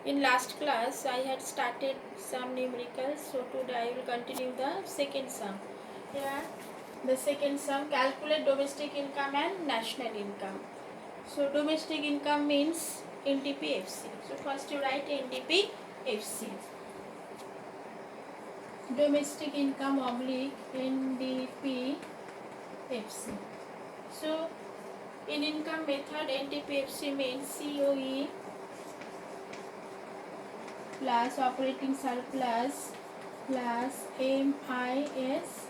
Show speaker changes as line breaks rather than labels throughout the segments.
In last class, I had started some numericals, so today I will continue the second sum. Here, the second sum, calculate domestic income and national income. So domestic income means NDPFC. So first you write NDPFC. Domestic income oblique NDPFC. So in income method, NDPFC means COE plus operating surplus plus MISE.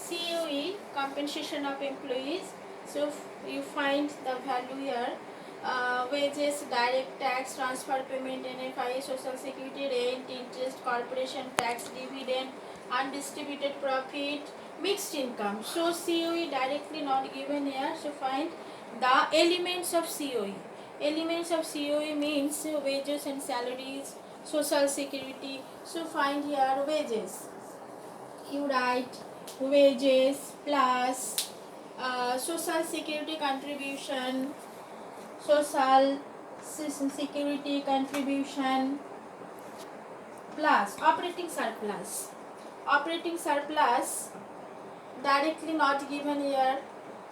COE, compensation of employees. So you find the value here. Wages, direct tax, transfer payment, NFI, social security, rent, interest, corporation tax, dividend, undistributed profit, mixed income. So COE directly not given here. So find the elements of COE. Elements of COE means wages and salaries, social security. So find here wages. You write wages plus social security contribution, social security contribution plus operating surplus. Operating surplus directly not given here.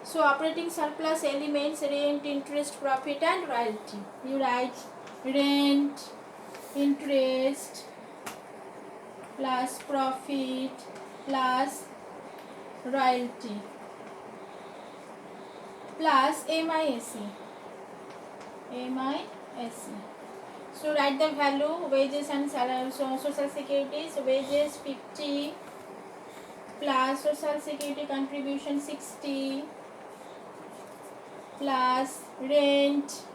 So operating surplus elements rent, interest, profit and royalty. You write rent, interest plus profit plus royalty plus MISE. So write the value wages and salary. So social security, so wages 50 plus social security contribution 60 plus rent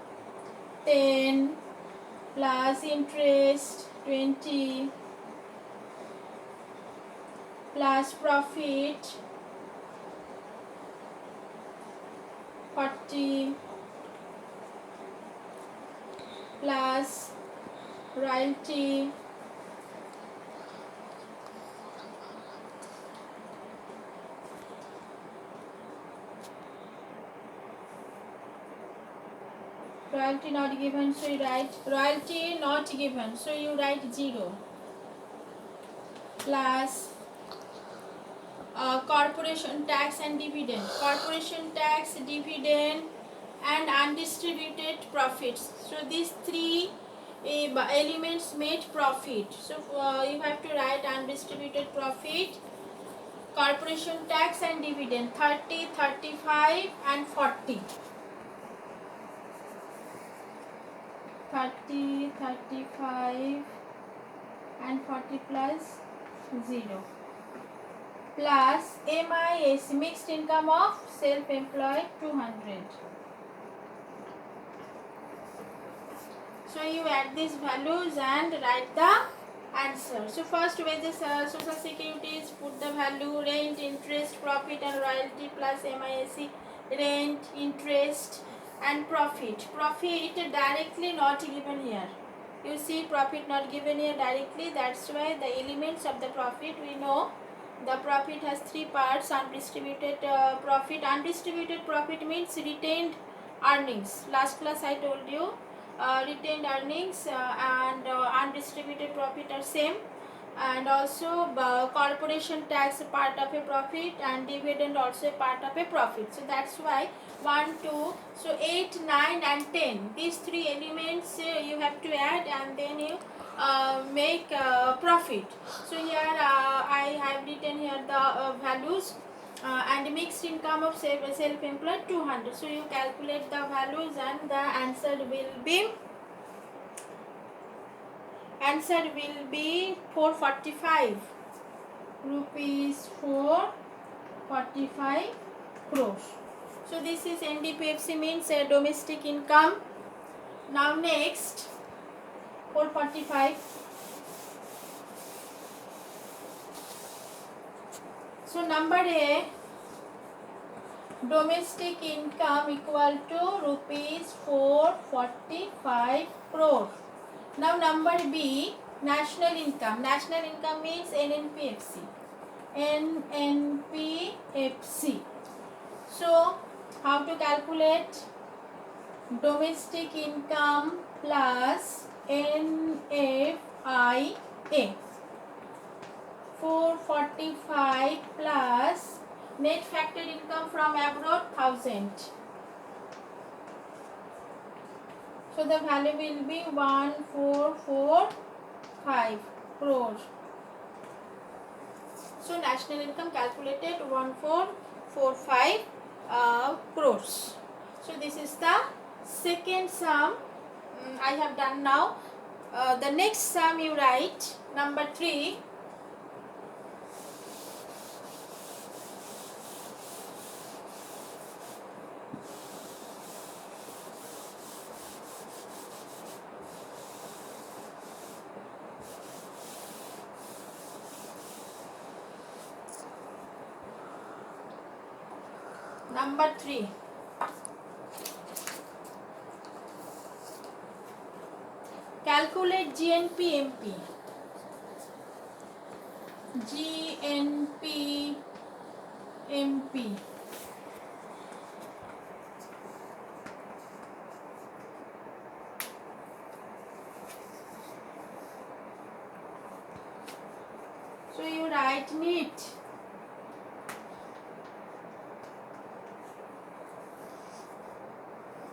10 plus interest 20 plus profit 40 plus royalty 20 not given, so you write royalty not given, so you write 0 plus corporation tax and dividend. Corporation tax, dividend and undistributed profits. So these three elements made profit. So you have to write undistributed profit, corporation tax and dividend 30, 35 and 40. 30, 35 and 40 plus 0 plus MIS, mixed income of self-employed 200. So you add these values and write the answer. So first wages, social securities, put the value, rent, interest, profit and royalty plus MISE, rent, interest and profit. Profit directly not given here. You see profit not given here directly, that's why the elements of the profit we know. The profit has three parts: undistributed profit. Undistributed profit means retained earnings. Last class I told you retained earnings and undistributed profit are same, and also corporation tax part of a profit and dividend also a part of a profit. So that's why 1, 2, so 8, 9 and 10, these three elements you have to add and then you make profit. So here I have written here the values and mixed income of self-employed 200. So you calculate the values and the answer will be 445 rupees, 445 crores. So this is NDPFC means domestic income. Now next 445. So number A, domestic income equal to rupees 445 crore. Now number B, national income. National income means NNPFC. NNPFC. So how to calculate? Domestic income plus NFIA 445 plus net factored income from abroad 1000. So the value will be 1445 crore. So national income calculated 1445 crores. So this is the second sum I have done now. The next sum you write number 3. Number 3. Calculate GNP-MP. GNP-MP. So you write NEET.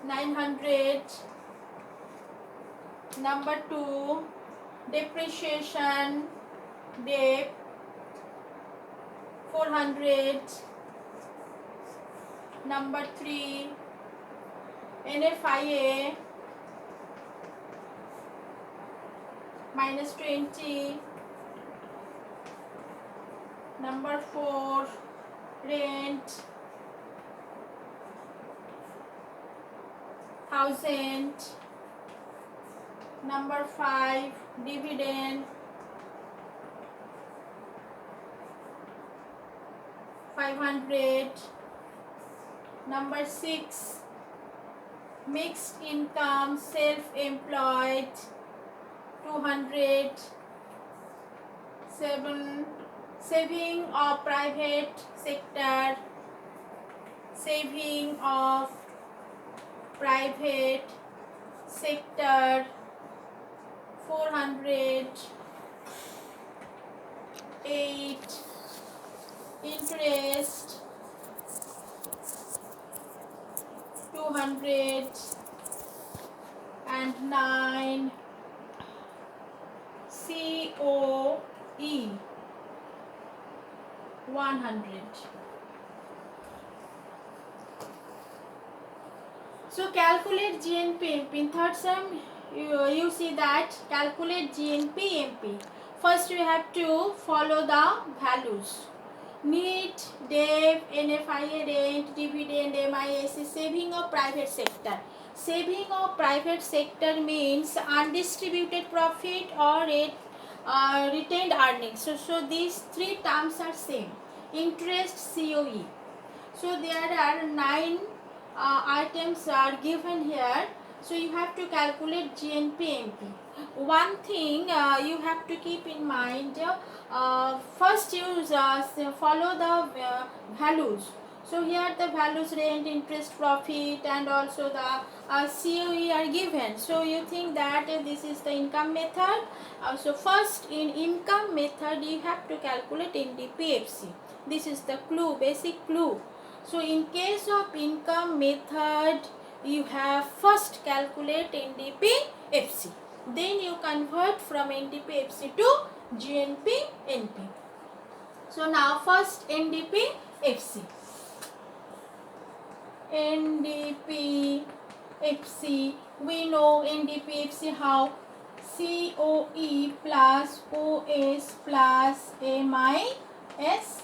$900. Number 2, depreciation, debt, 400. Number 3, NFIA, minus 20. Number 4, rent, 1000. Number 5, dividend, 500. Number 6, mixed income, self-employed, 200. 7, saving of private sector, saving of private sector, 400. 8, interest, 200. And 9, COE, 100. So calculate GNP-MP. In third sum, you see that calculate GNP-MP. First we have to follow the values. NEET, DEP, NFIA, rent, dividend, MIS, saving of private sector. Saving of private sector means undistributed profit or retained earnings. So these three terms are same. Interest, COE. So there are 9 items are given here. So you have to calculate GNP-MP. One thing you have to keep in mind, first you follow the values. So here the values rent, interest, profit and also the COE are given. So you think that this is the income method. So first in income method you have to calculate NDP-FC. This is the clue, basic clue. So in case of income method, you have first calculate NDP-FC. Then you convert from NDP-FC to GNP-NP. So now first NDP-FC. NDP-FC. We know NDP-FC how? COE plus OS plus MISE.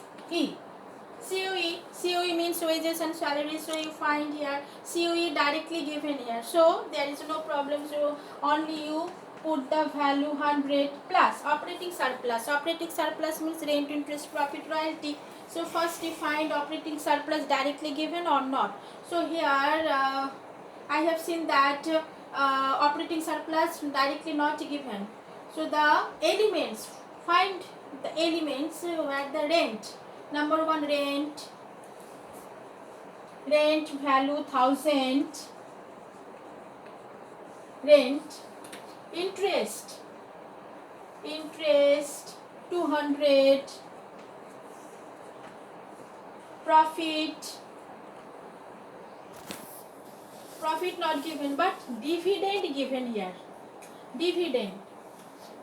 COE means wages and salaries, so you find here COE directly given here, so there is no problem. So only you put the value 100 plus operating surplus. Operating surplus means rent, interest, profit, royalty. So first you find operating surplus directly given or not. So here I have seen that operating surplus directly not given. So the elements, find the elements where the rent. Number 1, rent value 1000, rent. Interest interest 200, profit not given but dividend given here. Dividend,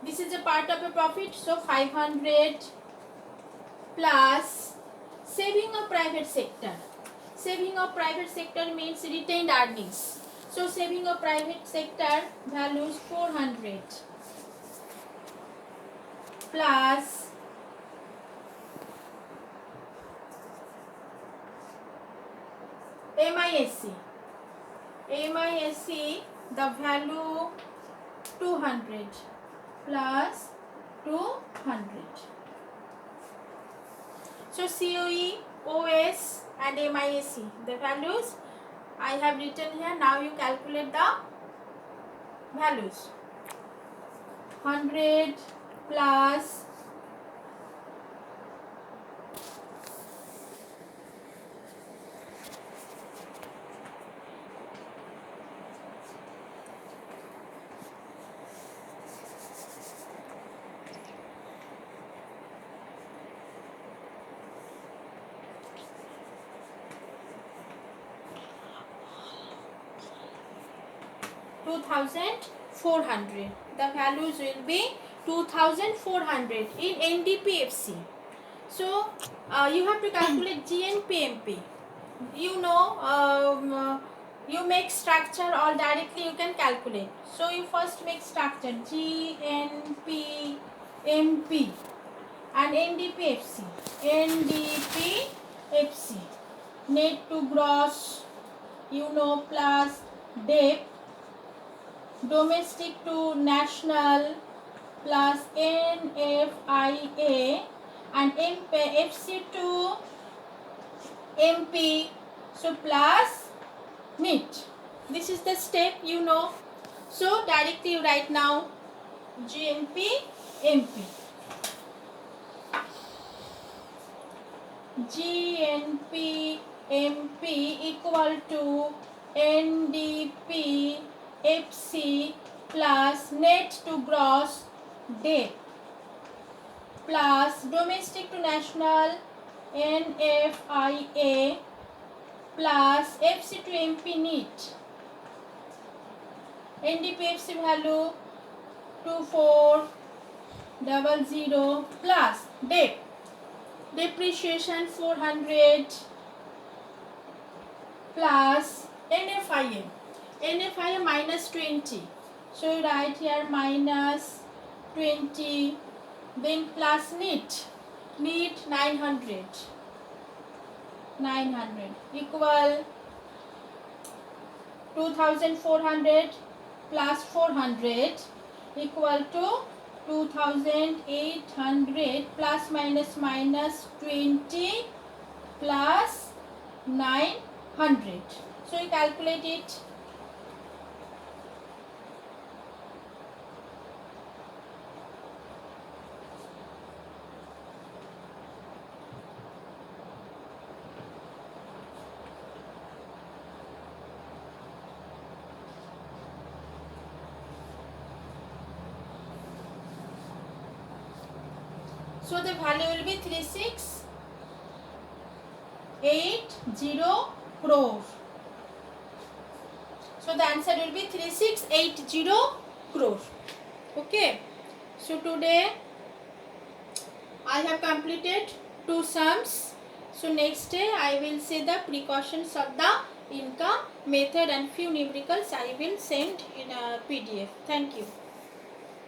this is a part of a profit, so 500 plus saving of private sector. Saving of private sector means retained earnings. So saving of private sector values 400 plus MISC. MISC, the value 200 plus 200. So COE, OS and MISC, the values I have written here. Now you calculate the values. 100 plus 2400. The values will be 2400 in NDPFC. So you have to calculate GNPMP. You know, you make structure or directly you can calculate. So you first make structure GNPMP and NDPFC. NDPFC, net to gross, you know, plus debt, domestic to national plus NFIA and FC to MP, so plus NET. This is the step, you know. So directly you write now GNP MP. GNP MP equal to NDP FC plus net to gross debt plus domestic to national NFIA plus FC to MP NET. NDPFC value 2400 plus debt, depreciation 400 plus NFIA. NFIA minus 20. So you write here minus 20, then plus NET. NET 900. 900 equal 2400 plus 400 equal to 2800 plus minus 20 plus 900. So you calculate it. So the value will be 3680 crore. So the answer will be 3680 crore. Okay. So today I have completed 2 sums. So next day I will say the precautions of the income method and few numericals I will send in a PDF. Thank you.